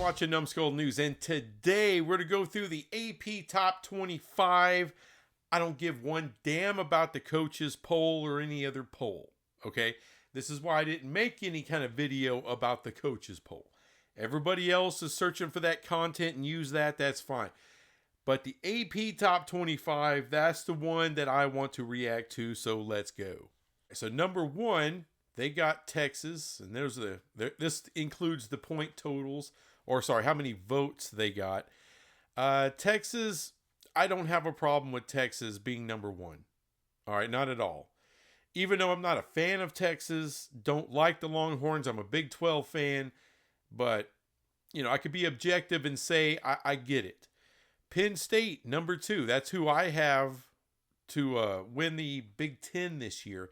watching Numbskull News, and today we're going to go through the AP Top 25. I don't give one damn about the coaches poll or any other poll, okay? This is why I didn't make any kind of video about the coaches poll. Everybody else is searching for that content and use that, that's fine. But the AP Top 25, that's the one that I want to react to, so let's go. So number one, they got Texas, and this includes the point totals, or sorry, how many votes they got. Texas, I don't have a problem with Texas being number one. All right, not at all. Even though I'm not a fan of Texas, don't like the Longhorns, I'm a Big 12 fan, but, I could be objective and say I get it. Penn State, number two, that's who I have to win the Big Ten this year.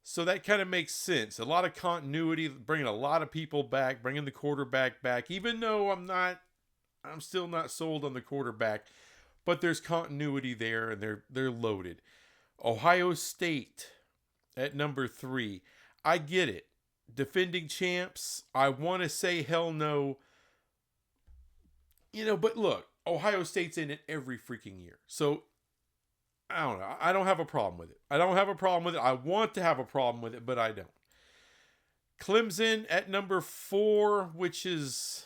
So that kind of makes sense. A lot of continuity, bringing a lot of people back, bringing the quarterback back, even though I'm still not sold on the quarterback, but there's continuity there and they're loaded. Ohio State at number three. I get it. Defending champs. I want to say hell no. But look, Ohio State's in it every freaking year. So I don't know. I don't have a problem with it. I want to have a problem with it, but I don't. Clemson at number four, which is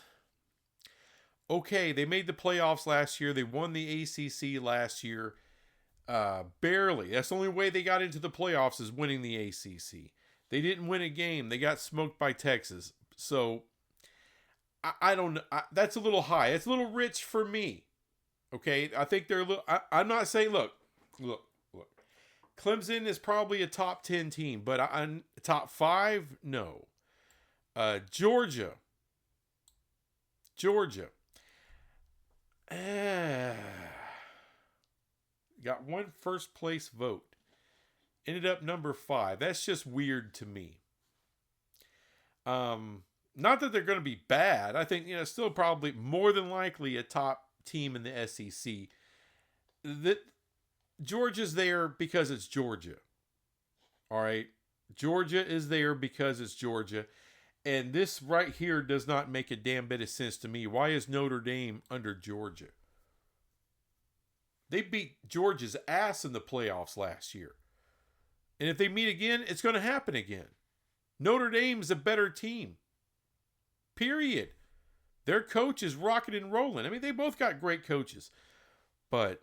okay. They made the playoffs last year. They won the ACC last year. Barely. That's the only way they got into the playoffs is winning the ACC. They didn't win a game. They got smoked by Texas. So I don't know. That's a little high. It's a little rich for me. Okay. I think they're a little, I'm not saying, Look. Clemson is probably a top 10 team, but I'm top 5, no. Georgia. Got one first place vote. Ended up number 5. That's just weird to me. Not that they're going to be bad. I think, still probably more than likely a top team in the SEC. Georgia's there because it's Georgia. All right. Georgia is there because it's Georgia. And this right here does not make a damn bit of sense to me. Why is Notre Dame under Georgia? They beat Georgia's ass in the playoffs last year. And if they meet again, it's going to happen again. Notre Dame's a better team. Period. Their coach is rocking and rolling. I mean, they both got great coaches. But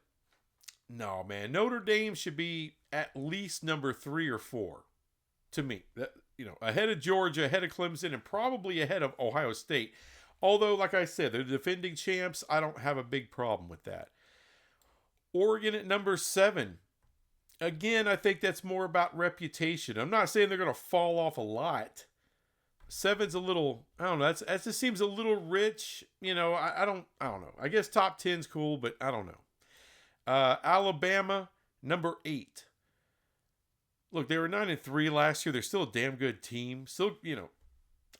no, man. Notre Dame should be at least number 3 or 4 to me. Ahead of Georgia, ahead of Clemson, and probably ahead of Ohio State. Although, like I said, they're defending champs. I don't have a big problem with that. Oregon at number 7. Again, I think that's more about reputation. I'm not saying they're going to fall off a lot. 7's a little, I don't know. That just seems a little rich. I don't know. I guess top 10's cool, but I don't know. Alabama, number 8. Look, they were 9-3 last year. They're still a damn good team. Still,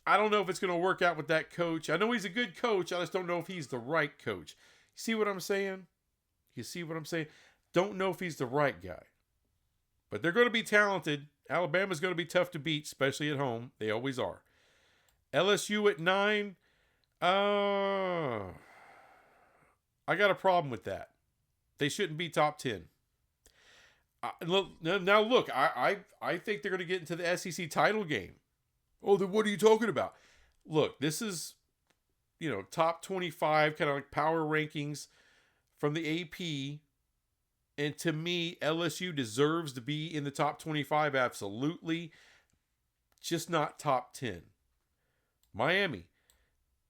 I don't know if it's going to work out with that coach. I know he's a good coach. I just don't know if he's the right coach. You see what I'm saying? Don't know if he's the right guy. But they're going to be talented. Alabama's going to be tough to beat, especially at home. They always are. LSU at 9. I got a problem with that. They shouldn't be top 10. Look, I think they're going to get into the SEC title game. Oh, then what are you talking about? Look, this is, top 25, kind of like power rankings from the AP. And to me, LSU deserves to be in the top 25, absolutely. Just not top 10. Miami,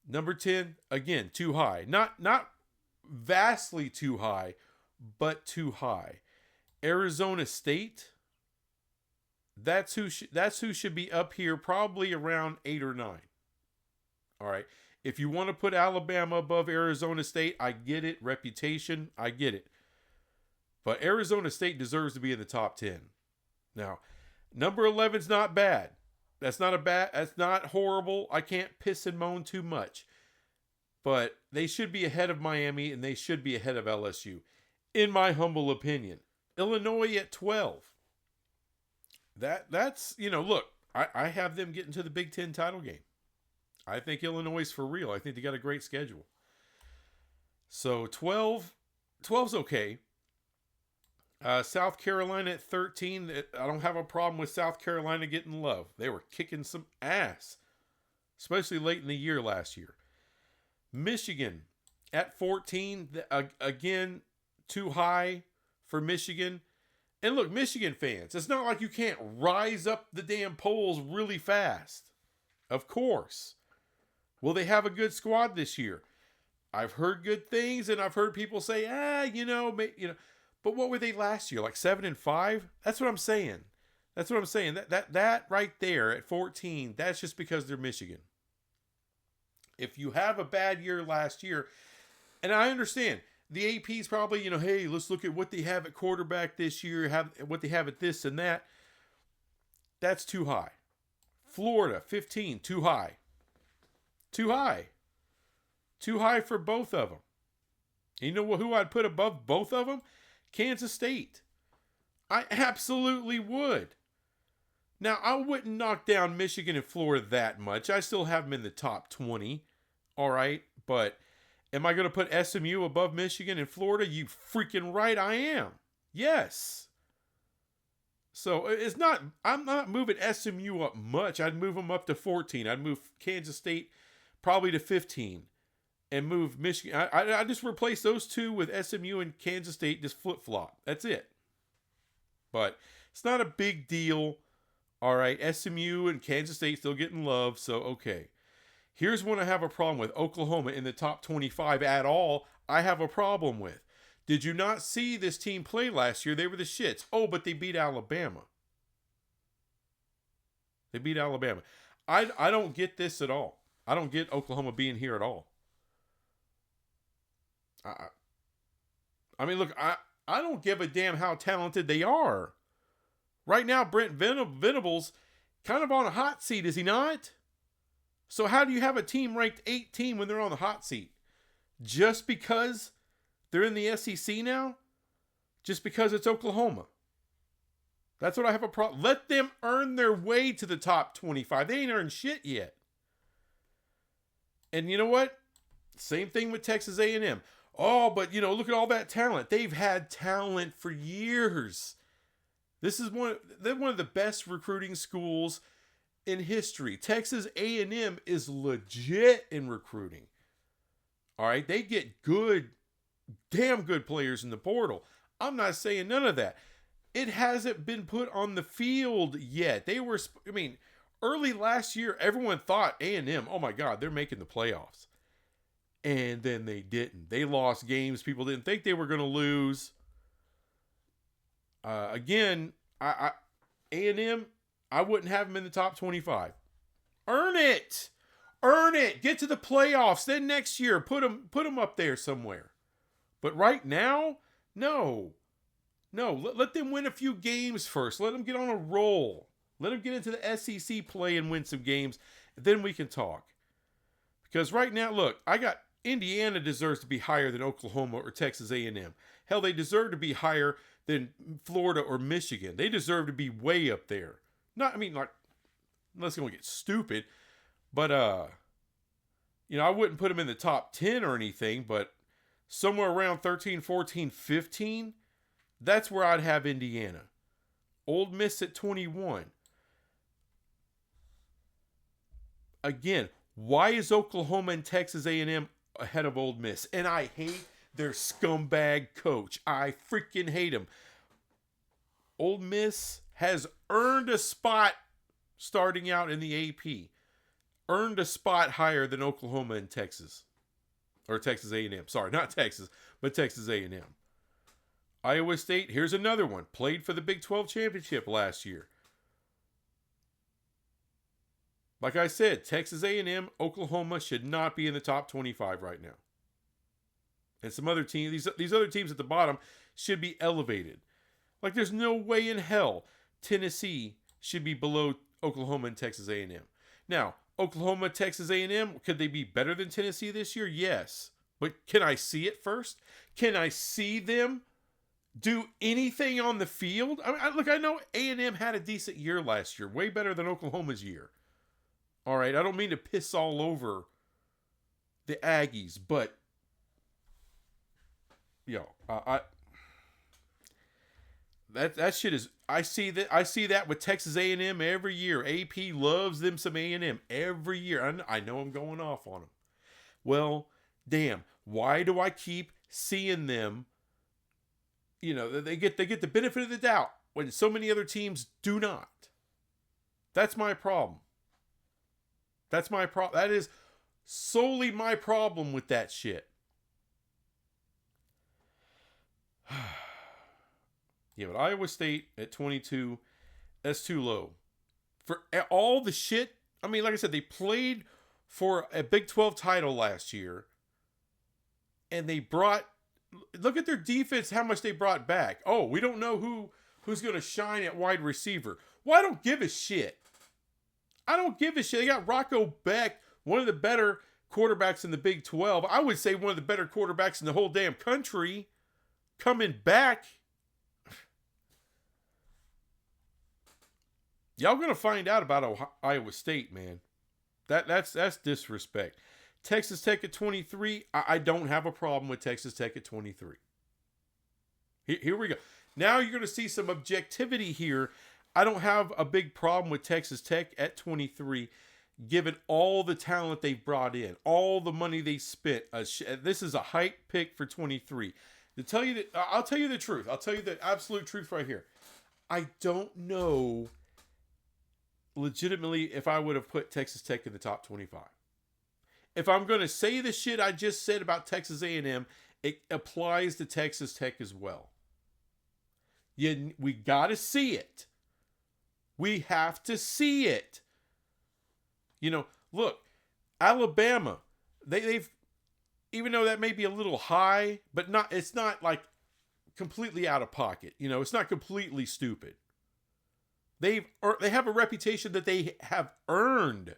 number 10, again, too high. Not vastly too high, but too high. Arizona State, that's who should be up here, probably around 8 or 9. All right. If you want to put Alabama above Arizona State, I get it. Reputation, I get it. But Arizona State deserves to be in the top 10. Now, number 11's not bad. That's not horrible. I can't piss and moan too much. But they should be ahead of Miami, and they should be ahead of LSU, in my humble opinion. Illinois at 12. That's, look, I have them getting to the Big Ten title game. I think Illinois is for real. I think they got a great schedule. So 12's okay. South Carolina at 13. I don't have a problem with South Carolina getting love. They were kicking some ass, especially late in the year last year. Michigan at 14. Again, too high for Michigan. And look, Michigan fans, it's not like you can't rise up the damn polls really fast. Of course. Will they have a good squad this year? I've heard good things, and I've heard people say, but what were they last year? Like 7-5? That's what I'm saying. That right there at 14, that's just because they're Michigan. If you have a bad year last year, and I understand, the AP's probably, hey, let's look at what they have at quarterback this year, what they have at this and that. That's too high. Florida, 15, too high. Too high. Too high for both of them. You know who I'd put above both of them? Kansas State. I absolutely would. Now, I wouldn't knock down Michigan and Florida that much. I still have them in the top 20. All right. But am I going to put SMU above Michigan and Florida? You freaking right I am. Yes. So I'm not moving SMU up much. I'd move them up to 14. I'd move Kansas State probably to 15. And move Michigan. I just replace those two with SMU and Kansas State. Just flip-flop. That's it. But it's not a big deal. All right. SMU and Kansas State still getting love. So, okay. Here's one I have a problem with. Oklahoma in the top 25 at all. I have a problem with. Did you not see this team play last year? They were the shits. Oh, but they beat Alabama. They beat Alabama. I don't get this at all. I don't get Oklahoma being here at all. I mean, look, I don't give a damn how talented they are. Right now, Brent Venables kind of on a hot seat, is he not? So how do you have a team ranked 18 when they're on the hot seat? Just because they're in the SEC now? Just because it's Oklahoma? That's what I have a problem. Let them earn their way to the top 25. They ain't earned shit yet. And you know what? Same thing with Texas A&M. Oh, but look at all that talent. They've had talent for years. They're one of the best recruiting schools in history. Texas A&M is legit in recruiting. All right, they get damn good players in the portal. I'm not saying none of that. It hasn't been put on the field yet. Early last year, everyone thought A&M, oh my God, they're making the playoffs. And then they didn't. They lost games people didn't think they were going to lose. Again, A&M, I wouldn't have them in the top 25. Earn it. Earn it. Get to the playoffs. Then next year, put them up there somewhere. But right now, no. Let them win a few games first. Let them get on a roll. Let them get into the SEC play and win some games. Then we can talk. Because right now, look, Indiana deserves to be higher than Oklahoma or Texas A&M. Hell, they deserve to be higher than Florida or Michigan. They deserve to be way up there. Unless they're going to get stupid. But, I wouldn't put them in the top 10 or anything, but somewhere around 13, 14, 15, that's where I'd have Indiana. Ole Miss at 21. Again, why is Oklahoma and Texas A&M ahead of Ole Miss? And I hate their scumbag coach. I freaking hate him. Ole Miss has earned a spot starting out in the AP. Earned a spot higher than Oklahoma and Texas. Or Texas A&M. Sorry, not Texas, but Texas A&M. Iowa State, here's another one. Played for the Big 12 championship last year. Like I said, Texas A&M, Oklahoma should not be in the top 25 right now. And some other teams, these other teams at the bottom should be elevated. Like there's no way in hell Tennessee should be below Oklahoma and Texas A&M. Now, Oklahoma, Texas A&M, could they be better than Tennessee this year? Yes. But can I see it first? Can I see them do anything on the field? I know A&M had a decent year last year, way better than Oklahoma's year. All right, I don't mean to piss all over the Aggies, but I that shit is. I see that with Texas A&M every year. AP loves them some A&M every year. I know I'm going off on them. Well, damn, why do I keep seeing them? They get the benefit of the doubt when so many other teams do not. That's my problem. That is solely my problem with that shit. Yeah, but Iowa State at 22, that's too low. For all the shit, I mean, like I said, they played for a Big 12 title last year. And they look at their defense, how much they brought back. Oh, we don't know who's going to shine at wide receiver. Well, I don't give a shit. They got Rocco Beck, one of the better quarterbacks in the Big 12. I would say one of the better quarterbacks in the whole damn country, coming back. Y'all going to find out about Iowa State, man. That's disrespect. Texas Tech at 23. I don't have a problem with Texas Tech at 23. Here we go. Now you're going to see some objectivity here. I don't have a big problem with Texas Tech at 23, given all the talent they've brought in, all the money they spent. This is a hype pick for 23. I'll tell you the truth. I'll tell you the absolute truth right here. I don't know legitimately if I would have put Texas Tech in the top 25. If I'm going to say the shit I just said about Texas A&M, it applies to Texas Tech as well. We got to see it. We have to see it. Look, Alabama, they've, even though that may be a little high, but it's not like completely out of pocket. It's not completely stupid. They have a reputation that they have earned.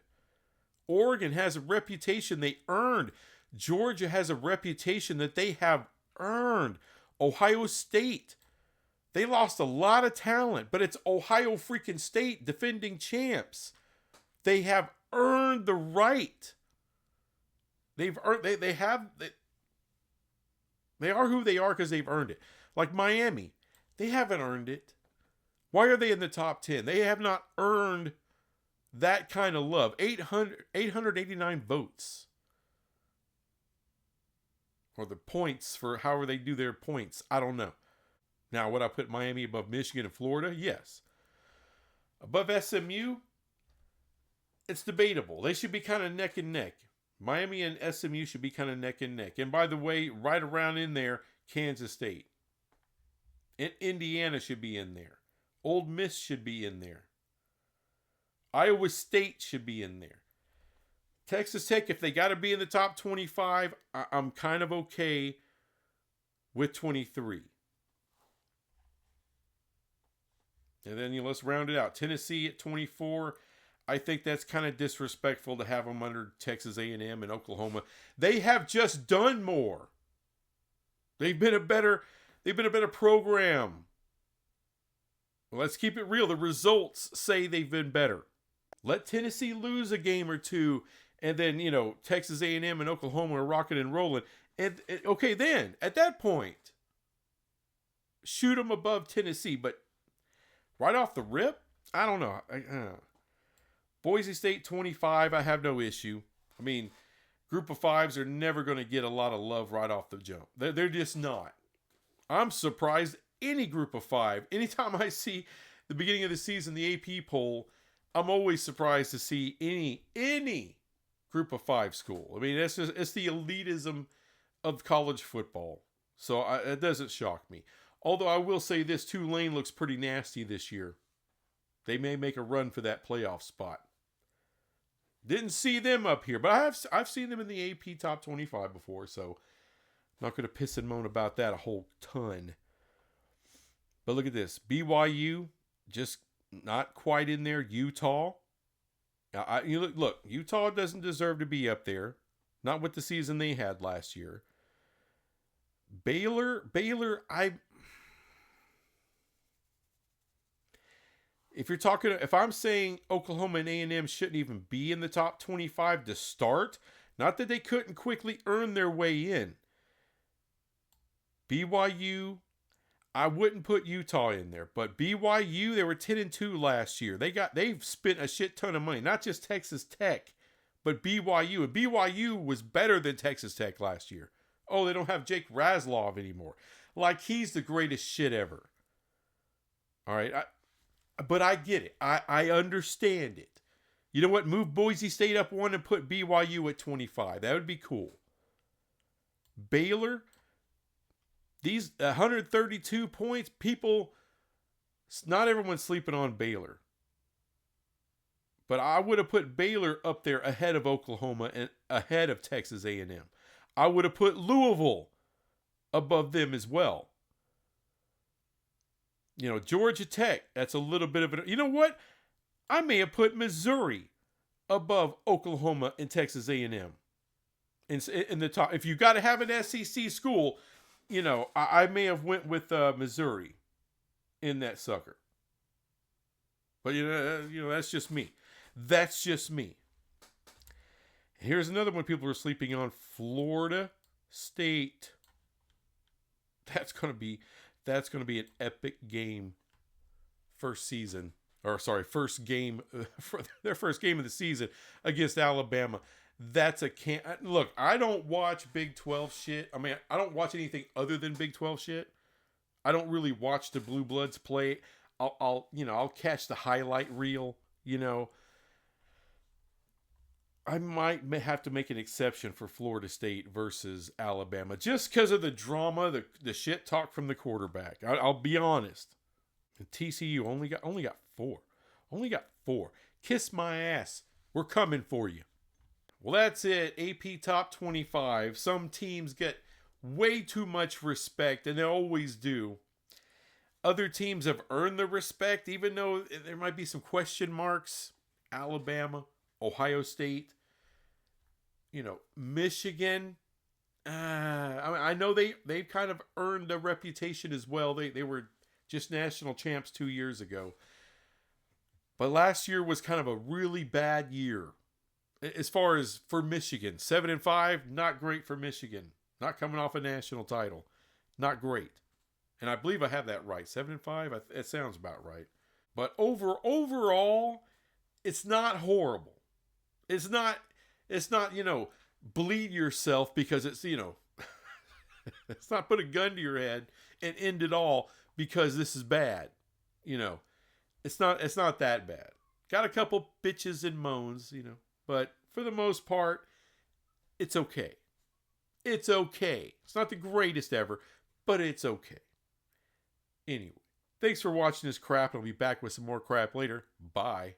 Oregon has a reputation they earned. Georgia has a reputation that they have earned. Ohio State, they lost a lot of talent, but it's Ohio freaking State, defending champs. They have earned the right. They are who they are because they've earned it. Like Miami, they haven't earned it. Why are they in the top 10? They have not earned that kind of love. 889 votes. Or the points for however they do their points. I don't know. Now, would I put Miami above Michigan and Florida? Yes. Above SMU? It's debatable. They should be kind of neck and neck. Miami and SMU should be kind of neck and neck. And by the way, right around in there, Kansas State. And Indiana should be in there. Ole Miss should be in there. Iowa State should be in there. Texas Tech, if they got to be in the top 25, I'm kind of okay with 23. And then let's round it out. Tennessee at 24. I think that's kind of disrespectful to have them under Texas A&M and Oklahoma. They have just done more. They've been a better program. Well, let's keep it real. The results say they've been better. Let Tennessee lose a game or two, and then, Texas A&M and Oklahoma are rocking and rolling. And okay, then, at that point, shoot them above Tennessee. But right off the rip, I don't know. Boise State 25, I have no issue. I mean, group of fives are never going to get a lot of love right off the jump. They're just not. I'm surprised any group of five. Anytime I see the beginning of the season, the AP poll, I'm always surprised to see any group of five school. I mean, it's the elitism of college football. So it doesn't shock me. Although I will say this, Tulane looks pretty nasty this year. They may make a run for that playoff spot. Didn't see them up here, but I've seen them in the AP top 25 before, so I'm not going to piss and moan about that a whole ton. But look at this. BYU, just not quite in there. Utah. Look, Utah doesn't deserve to be up there. Not with the season they had last year. Baylor, if I'm saying Oklahoma and A&M shouldn't even be in the top 25 to start, not that they couldn't quickly earn their way in. BYU, I wouldn't put Utah in there, but BYU, they were 10-2 last year. They've spent a shit ton of money, not just Texas Tech, but BYU. And BYU was better than Texas Tech last year. Oh, they don't have Jake Raslov anymore. Like he's the greatest shit ever. All right, but I get it. I understand it. You know what? Move Boise State up one and put BYU at 25. That would be cool. Baylor, these 132 points, people, not everyone's sleeping on Baylor. But I would have put Baylor up there ahead of Oklahoma and ahead of Texas A&M. I would have put Louisville above them as well. You know, Georgia Tech, that's a little bit of a... You know what? I may have put Missouri above Oklahoma and Texas A&M in the top. If you got to have an SEC school, you know, I may have went with Missouri in that sucker. But, you know, that's just me. That's just me. Here's another one people are sleeping on. Florida State. That's going to be an epic game. First game for their first game of the season against Alabama. That's a look, I don't watch Big 12 shit. I mean, I don't watch anything other than Big 12 shit. I don't really watch the Blue Bloods play. I'll catch the highlight reel, you know. I might have to make an exception for Florida State versus Alabama just because of the drama, the shit talk from the quarterback. I'll be honest. And TCU only got 4. Only got 4. Kiss my ass. We're coming for you. Well, that's it. AP Top 25. Some teams get way too much respect, and they always do. Other teams have earned the respect, even though there might be some question marks. Alabama, Ohio State, you know, Michigan. I know they've kind of earned a reputation as well. They were just national champs 2 years ago. But last year was kind of a really bad year. As far as for Michigan, 7-5, not great for Michigan. Not coming off a national title. Not great. And I believe I have that right. 7-5, it sounds about right. But overall, it's not horrible. It's not, you know, bleed yourself because it's, you know, it's not put a gun to your head and end it all because this is bad. You know, it's not that bad. Got a couple bitches and moans, you know, but for the most part, it's okay. It's okay. It's not the greatest ever, but it's okay. Anyway, thanks for watching this crap. I'll be back with some more crap later. Bye.